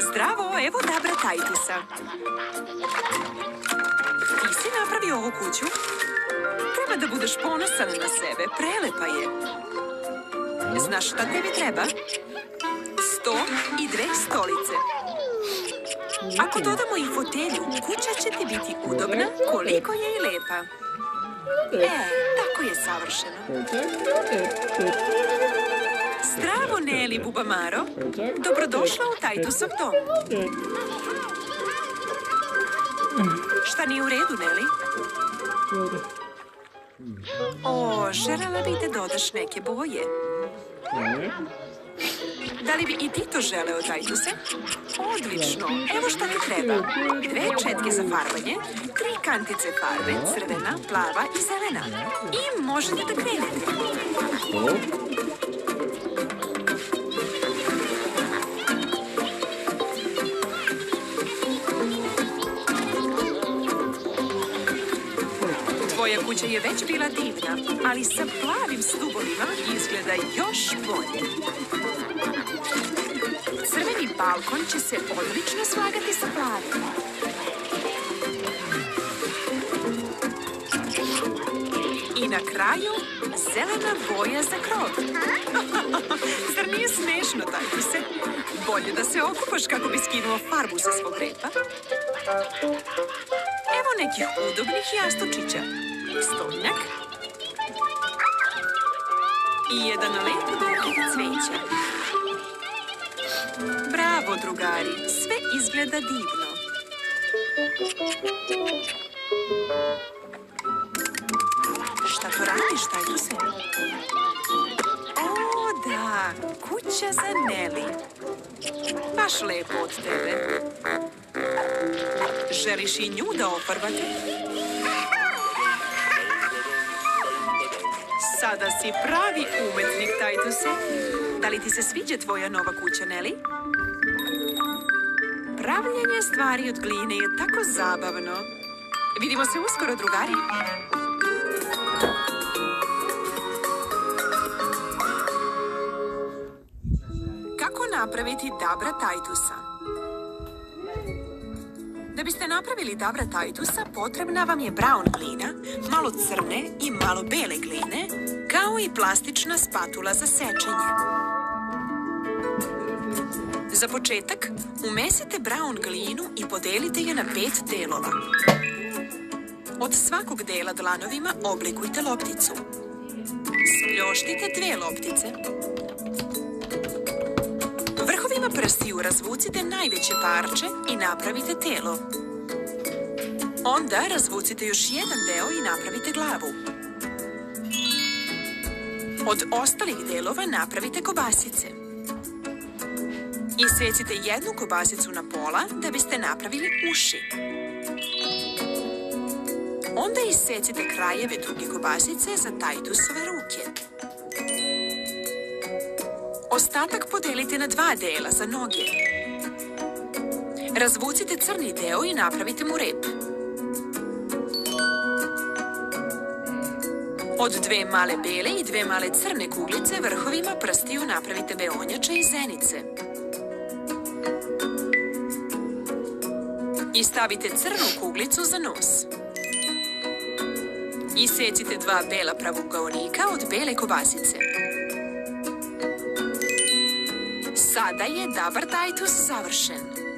Zdravo, evo Dabra Tajtusa. Ti si napravio ovu kuću? Treba da budeš ponosan na sebe, prelepa je. Znaš šta tebi treba? Sto i 2 stolice. Ako dodamo i fotelju, kuća će ti biti udobna koliko je i lepa. Tako je savršeno. Zdravo, Neli Bubamaro. Dobrodošla u Tajtusov dom. Šta nije u redu, Neli? Želela bih da dodaš neke boje. Da li bi i ti to želeo, Tajtuse? Odlično. Evo šta ti treba. 2 četke za farbanje, 3 kantice farbe, crvena, plava i zelena. I možete da krenete. Tvoja kuća je već bila divna, ali sa plavim stubovima izgleda još bolje. Crveni balkon će se odlično slagati sa plavim. I na kraju, zelena boja za krov. Zar nije smešno, Tajtuse? Bolje da se okupaš kako bi skinuo farbu sa svog repa. Evo nekih udobnih jastučića. Stolnjak. I jedan lep bukет cveća. Bravo, drugari, sve izgleda divno. Šta to radiš, Tajtuse? O, da, kuća za Neli. Baš lepo od tebe. Želiš i nju da ofarbate? Sada si pravi umetnik, Tajtuse. Da li ti se sviđa tvoja nova kuća, Neli? Pravljenje stvari od gline je tako zabavno. Vidimo se uskoro, drugari. Kako napraviti Dabra Tajtusa? Da biste napravili Dabra Tajtusa, potrebna vam je brown glina, malo crne i malo bele gline, kao i plastična spatula za sečenje. Za početak, umesite brown glinu i podelite je na 5 delova. Od svakog dela dlanovima oblikujte lopticu. Spljoštite 2 loptice. Vrhovima prstiju razvucite najveće parče i napravite telo. Onda razvucite još jedan deo i napravite glavu. Od ostalih delova napravite kobasice. Isecite jednu kobasicu na pola da biste napravili uši. Onda isecite krajeve druge kobasice za Tajtusove ruke. Ostatak podelite na 2 dela za noge. Razvucite crni deo i napravite mu rep. Od 2 male bele i 2 male crne kuglice vrhovima prstiju napravite beonjače i zenice. I stavite crnu kuglicu za nos. Isecite 2 bela pravugaonika od bele kobasice. Sada je Dabar Tajtus završen.